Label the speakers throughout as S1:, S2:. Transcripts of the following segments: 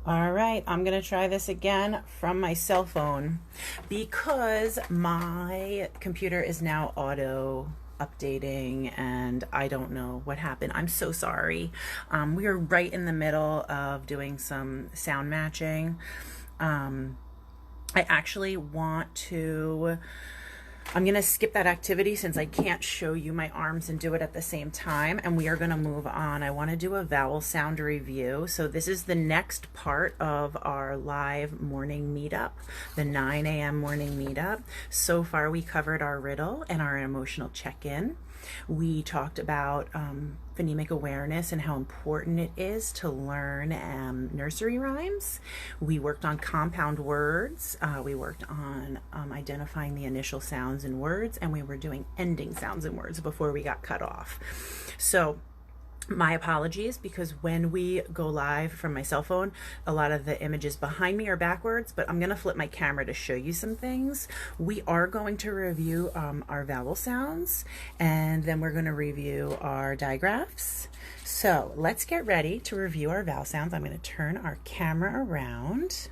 S1: All right, I'm going to try this again from my cell phone because my computer is now auto updating and I don't know what happened. I'm so sorry. We are right in the middle of doing some sound matching. I actually want to I'm going to skip that activity since I can't show you my arms and do it at the same time. And we are going to move on. I want to do a vowel sound review. So this is the next part of our live morning meetup, the 9 a.m. morning meetup. So far we covered our riddle and our emotional check-in. We talked about phonemic awareness and how important it is to learn nursery rhymes. We worked on compound words. We worked on identifying the initial sounds in words, and we were doing ending sounds in words before we got cut off. So my apologies, because when we go live from my cell phone, a lot of the images behind me are backwards, but I'm going to flip my camera to show you some things. We are going to review our vowel sounds, and then we're going to review our digraphs. So let's get ready to review our vowel sounds. I'm going to turn our camera around.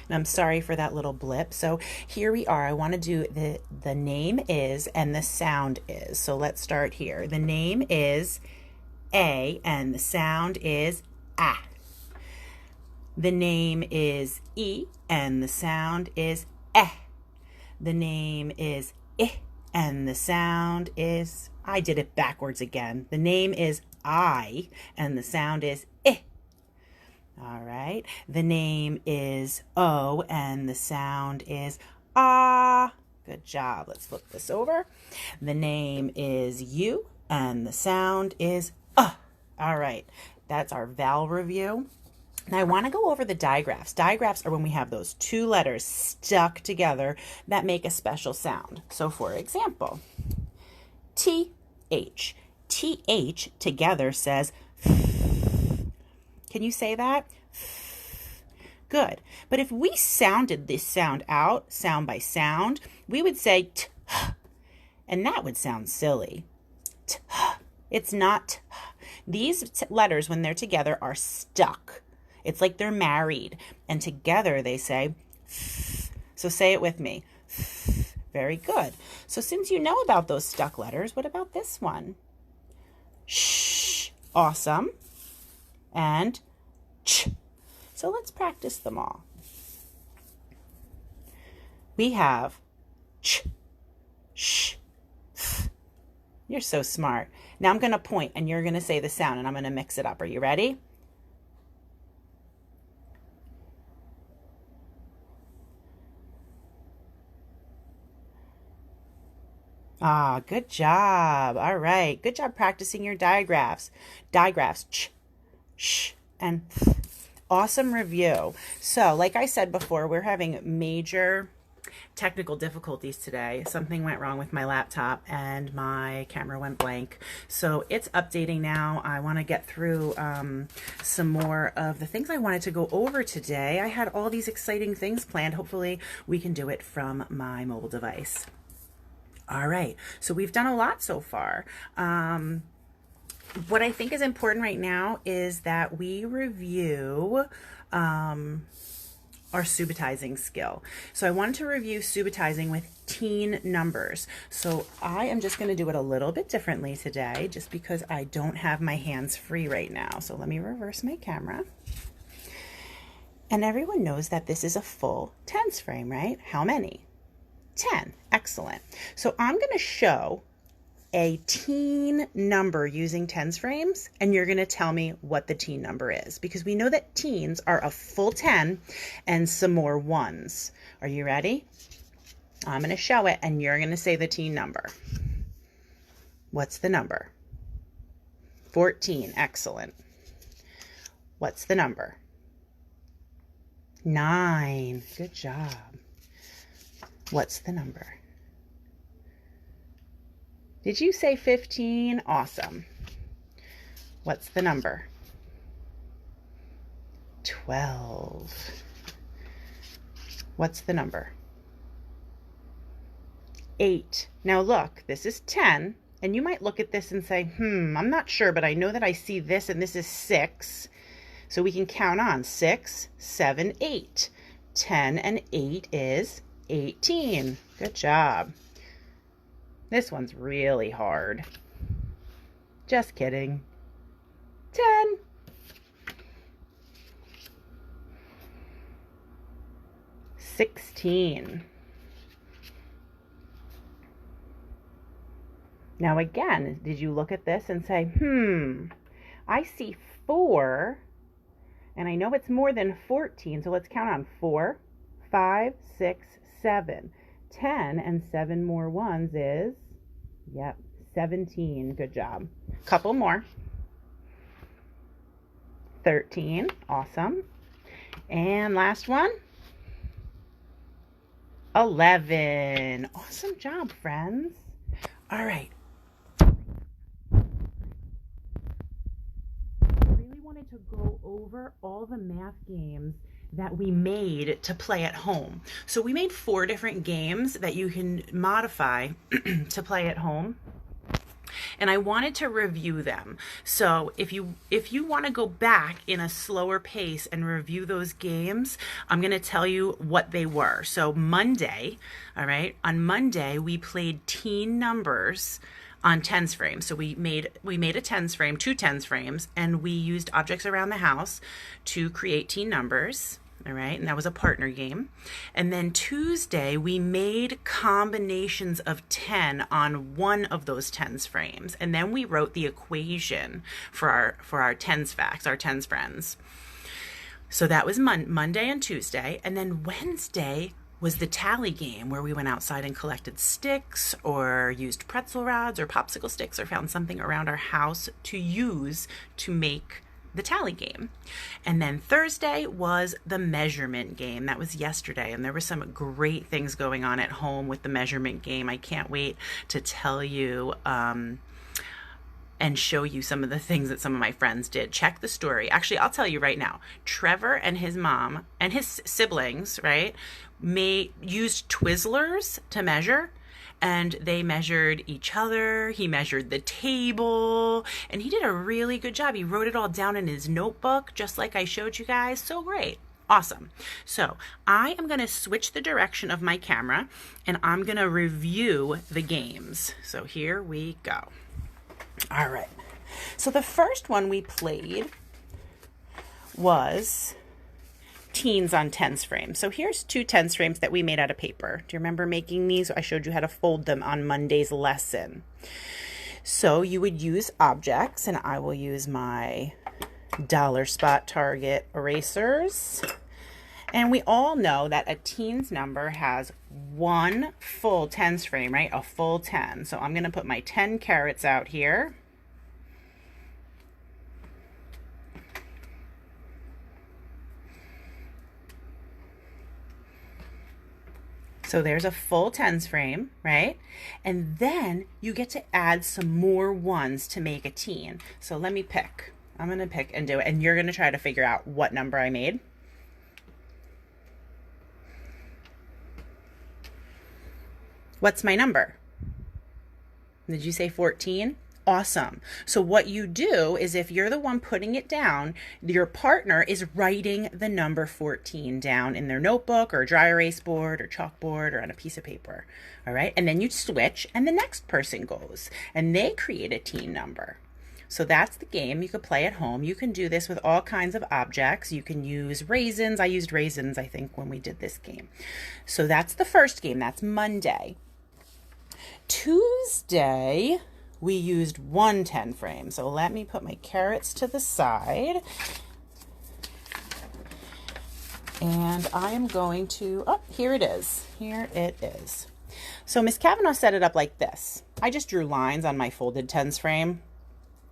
S1: And I'm sorry for that little blip. So here we are. I want to do the name is and the sound is. So let's start here. The name is A, and the sound is A. The name is E, and the sound is Eh. The name is I, and the sound is, I did it backwards again. The name is I, and the sound is I. All right. The name is O, and the sound is Ah. Good job. Let's flip this over. The name is U, and the sound is all right, that's our vowel review. Now I want to go over the digraphs. Digraphs are when we have those two letters stuck together that make a special sound. So for example, TH. TH together says Can you say that? Good. But if we sounded this sound out, sound by sound, we would say t, and that would sound silly. T, it's not t. These letters, when they're together, are stuck. It's like they're married. And together they say, so say it with me. Very good. So since you know about those stuck letters, what about this one? Shh. Awesome. And ch. So let's practice them all. We have ch, sh, f. You're so smart. Now I'm going to point and you're going to say the sound and I'm going to mix it up. Are you ready? Ah, good job. All right. Good job practicing your digraphs. Digraphs, ch, sh, and th. Awesome review. So, like I said before, we're having major technical difficulties today. Something went wrong with my laptop and my camera went blank. So it's updating now. I want to get through some more of the things I wanted to go over today. I had all these exciting things planned. Hopefully we can do it from my mobile device. All right, so we've done a lot so far. What I think is important right now is that we review our subitizing skill. So I wanted to review subitizing with teen numbers. So I am just going to do it a little bit differently today just because I don't have my hands free right now. So let me reverse my camera. And everyone knows that this is a full tens frame, right? How many? 10. Excellent. So I'm going to show a teen number using tens frames, and you're going to tell me what the teen number is, because we know that teens are a full 10 and some more ones. Are you ready? I'm going to show it, and you're going to say the teen number. What's the number? 14. Excellent. What's the number? 9. Good job. What's the number? Did you say 15? Awesome. What's the number? 12. What's the number? 8. Now look, this is 10, and you might look at this and say, I'm not sure, but I know that I see this, and this is 6. So we can count on 6, 7, 8. 10 and 8 is 18. Good job. This one's really hard. Just kidding. 10. 16. Now again, did you look at this and say, I see 4, and I know it's more than 14, so let's count on 4, 5, 6, 7. 10 and 7 more ones is, 17. Good job. Couple more. 13. Awesome. And last one. 11. Awesome job, friends. All right. To go over all the math games that we made to play at home. So we made 4 different games that you can modify to play at home. And I wanted to review them. So if you want to go back in a slower pace and review those games, I'm going to tell you what they were. So Monday, all right, on Monday we played teen numbers on tens frames. So we made a tens frame, 2 tens frames, and we used objects around the house to create teen numbers. All right, and that was a partner game. And then Tuesday, we made combinations of 10 on one of those tens frames. And then we wrote the equation for our tens facts, our tens friends. So that was Monday and Tuesday. And then Wednesday was the tally game, where we went outside and collected sticks or used pretzel rods or popsicle sticks or found something around our house to use to make the tally game. And then Thursday was the measurement game. That was yesterday, and there were some great things going on at home with the measurement game. I can't wait to tell you and show you some of the things that some of my friends did. Check the story. Actually, I'll tell you right now. Trevor and his mom and his siblings, right, used Twizzlers to measure, and they measured each other. He measured the table, and he did a really good job. He wrote it all down in his notebook, just like I showed you guys. So great. Awesome. So I am going to switch the direction of my camera, and I'm going to review the games. So here we go. All right. So the first one we played was teens on tens frames. So here's 2 tens frames that we made out of paper. Do you remember making these? I showed you how to fold them on Monday's lesson. So you would use objects, and I will use my dollar spot Target erasers. And we all know that a teens number has 1 full tens frame, right? A full 10. So I'm going to put my 10 carrots out here. So there's a full tens frame, right? And then you get to add some more ones to make a teen. So let me pick. I'm going to pick and do it. And you're going to try to figure out what number I made. What's my number? Did you say 14? Awesome. So what you do is, if you're the one putting it down, your partner is writing the number 14 down in their notebook or dry erase board or chalkboard or on a piece of paper. All right. And then you switch and the next person goes and they create a teen number. So that's the game. You could play at home. You can do this with all kinds of objects. You can use raisins. I used raisins, I think, when we did this game. So that's the first game. That's Monday. Tuesday, we used 1 10 frame. So let me put my carrots to the side. And I am going to, oh, here it is. Here it is. So Miss Kavanaugh set it up like this. I just drew lines on my folded tens frame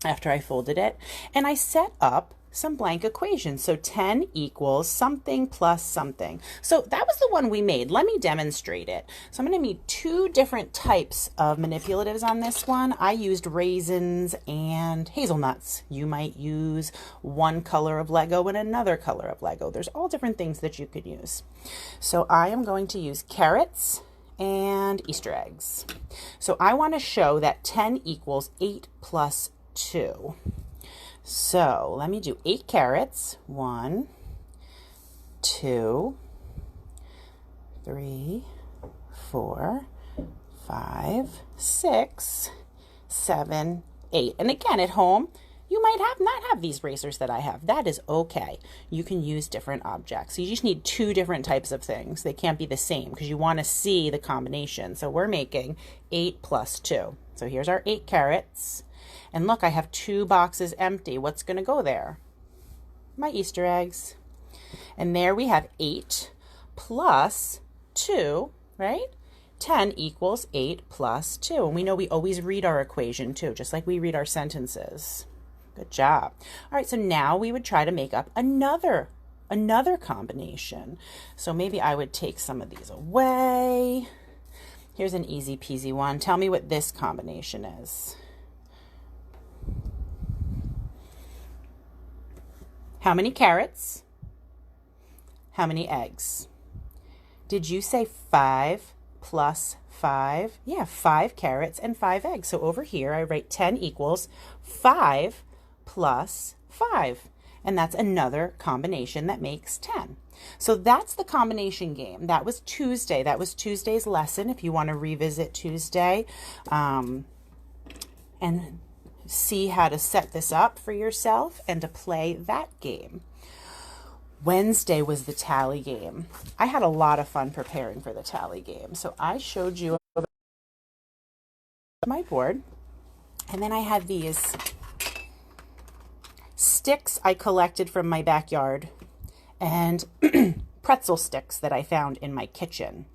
S1: after I folded it. And I set up some blank equations. So 10 equals something plus something. So that was the one we made. Let me demonstrate it. So I'm going to need 2 different types of manipulatives on this one. I used raisins and hazelnuts. You might use one color of Lego and another color of Lego. There's all different things that you could use. So I am going to use carrots and Easter eggs. So I want to show that 10 equals 8 plus 2. So let me do 8 carrots. 1, 2, 3, 4, 5, 6, 7, 8. And again, at home, you might not have these racers that I have. That is okay. You can use different objects. You just need 2 different types of things. They can't be the same because you want to see the combination. So we're making 8 plus 2. So here's our 8 carrots. And look, I have 2 boxes empty. What's going to go there? My Easter eggs. And there we have 8 plus 2, right? 10 equals 8 plus 2. And we know we always read our equation too, just like we read our sentences. Good job. All right, so now we would try to make up another combination. So maybe I would take some of these away. Here's an easy peasy one. Tell me what this combination is. How many carrots? How many eggs? Did you say 5 plus 5? Yeah, 5 carrots and 5 eggs. So over here, I write 10 equals 5 plus 5. And that's another combination that makes 10. So that's the combination game. That was Tuesday. That was Tuesday's lesson. If you want to revisit Tuesday and see how to set this up for yourself and to play that game. Wednesday was the tally game. I had a lot of fun preparing for the tally game. So I showed you my board, and then I had these sticks I collected from my backyard and pretzel sticks that I found in my kitchen.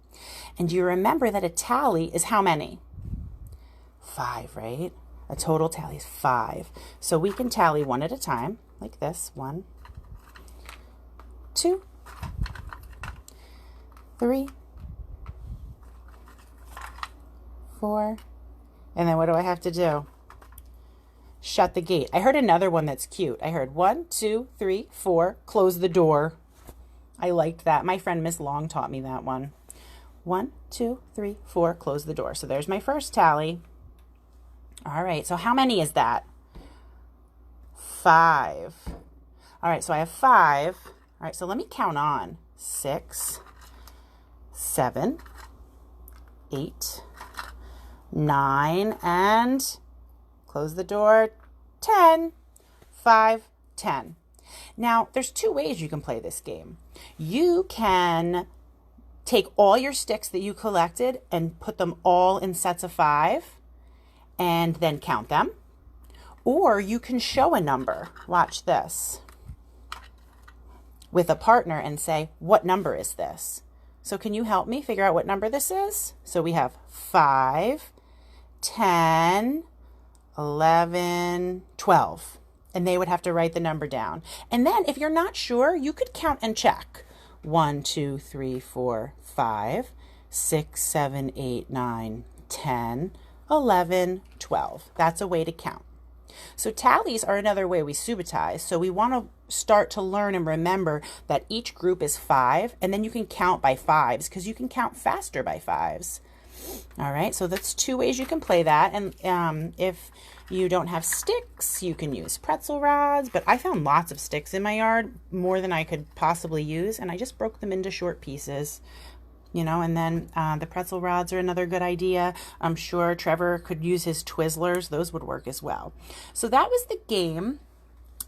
S1: And do you remember that a tally is how many? 5, right? A total tally is 5. So we can tally one at a time, like this. 1, 2, 3, 4, and then what do I have to do? Shut the gate. I heard another one that's cute. I heard 1, 2, 3, 4, close the door. I liked that. My friend Miss Long taught me that one. 1, 2, 3, 4, close the door. So there's my first tally. All right, so how many is that? 5. All right, so I have 5. All right, so let me count on. 6, 7, 8, 9, and close the door, 10. 5, 10. Now, there's 2 ways you can play this game. You can take all your sticks that you collected and put them all in sets of 5 and then count them. Or you can show a number. Watch this. With a partner and say, what number is this? So can you help me figure out what number this is? So we have 5, 10, 11, 12. And they would have to write the number down. And then if you're not sure, you could count and check. 1, 2, 3, 4, 5, 6, 7, 8, 9, 10, 11, 12. That's a way to count. So tallies are another way we subitize. So we want to start to learn and remember that each group is 5, and then you can count by 5s because you can count faster by 5s. All right, so that's 2 ways you can play that. And if you don't have sticks, you can use pretzel rods. But I found lots of sticks in my yard, more than I could possibly use, and I just broke them into short pieces. You know, and then the pretzel rods are another good idea. I'm sure Trevor could use his Twizzlers. Those would work as well. So that was the game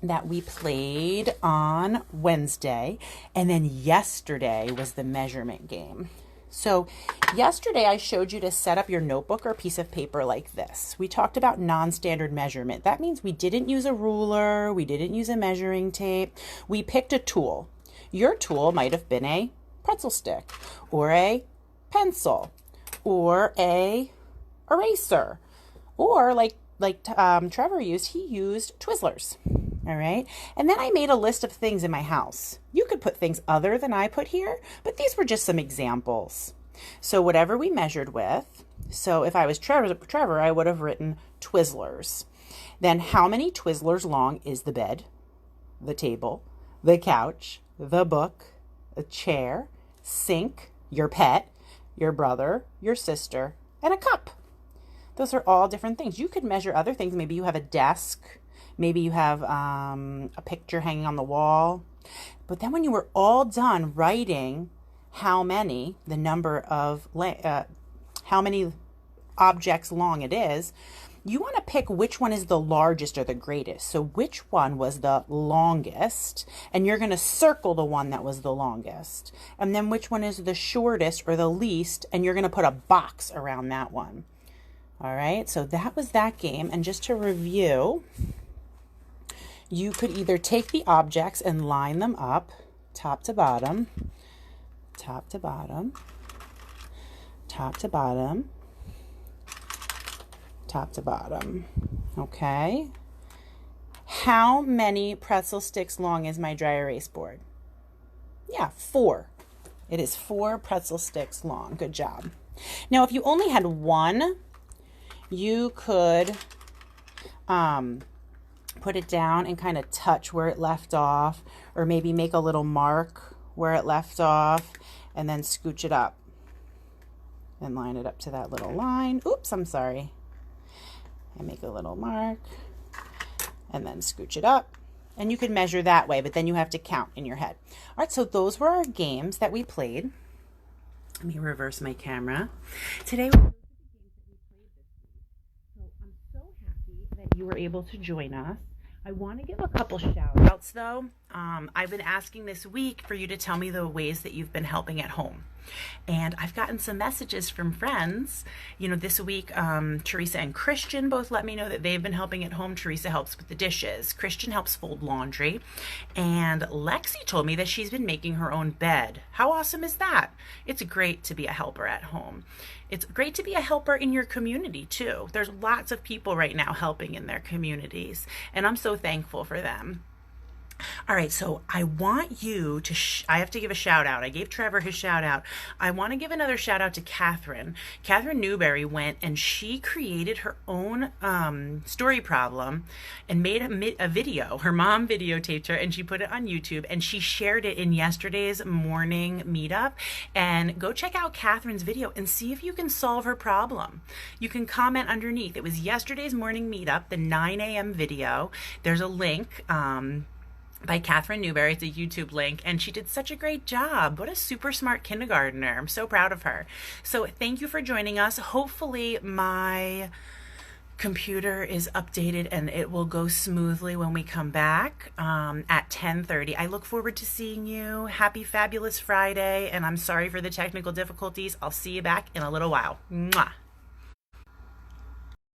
S1: that we played on Wednesday. And then yesterday was the measurement game. So yesterday I showed you to set up your notebook or piece of paper like this. We talked about non-standard measurement. That means we didn't use a ruler. We didn't use a measuring tape. We picked a tool. Your tool might have been a pretzel stick or a pencil or a eraser, or like Trevor used, he used Twizzlers. All right. And then I made a list of things in my house. You could put things other than I put here, but these were just some examples. So whatever we measured with, so if I was Trevor, I would have written Twizzlers. Then how many Twizzlers long is the bed, the table, the couch, the book, a chair, sink, your pet, your brother, your sister, and a cup. Those are all different things. You could measure other things. Maybe you have a desk. Maybe you have a picture hanging on the wall. But then when you were all done writing how many, the number of, how many objects long it is, you want to pick which one is the largest or the greatest. So which one was the longest, and you're going to circle the one that was the longest. And then which one is the shortest or the least, and you're going to put a box around that one. All right, so that was that game. And just to review, you could either take the objects and line them up, top to bottom, top to bottom, top to bottom, top to bottom. Okay. How many pretzel sticks long is my dry erase board? Yeah, 4. It is 4 pretzel sticks long. Good job. Now, if you only had one, you could put it down and kind of touch where it left off, or maybe make a little mark where it left off, and then scooch it up and line it up to that little line. Oops, I'm sorry. And make a little mark and then scooch it up, and you can measure that way, but then you have to count in your head. All right, so those were our games that we played. Let me reverse my camera. Today, those are the games that we played this week. So I'm so happy that you were able to join us. I want to give a couple shout outs though. I've been asking this week for you to tell me the ways that you've been helping at home. And I've gotten some messages from friends. You know, this week, Teresa and Christian both let me know that they've been helping at home. Teresa helps with the dishes. Christian helps fold laundry. And Lexi told me that she's been making her own bed. How awesome is that? It's great to be a helper at home. It's great to be a helper in your community too. There's lots of people right now helping in their communities, and I'm so thankful for them. All right, so I want you to, I have to give a shout out. I gave Trevor his shout out. I want to give another shout out to Catherine. Catherine Newberry went and she created her own story problem and made a video. Her mom videotaped her and she put it on YouTube, and she shared it in yesterday's morning meetup. And go check out Catherine's video and see if you can solve her problem. You can comment underneath. It was yesterday's morning meetup, the 9 a.m. video. There's a link by Catherine Newberry. It's a YouTube link, and she did such a great job. What a super smart kindergartner. I'm so proud of her. So thank you for joining us. Hopefully my computer is updated and it will go smoothly when we come back at 10:30. I look forward to seeing you. Happy Fabulous Friday, and I'm sorry for the technical difficulties. I'll see you back in a little while. Mwah.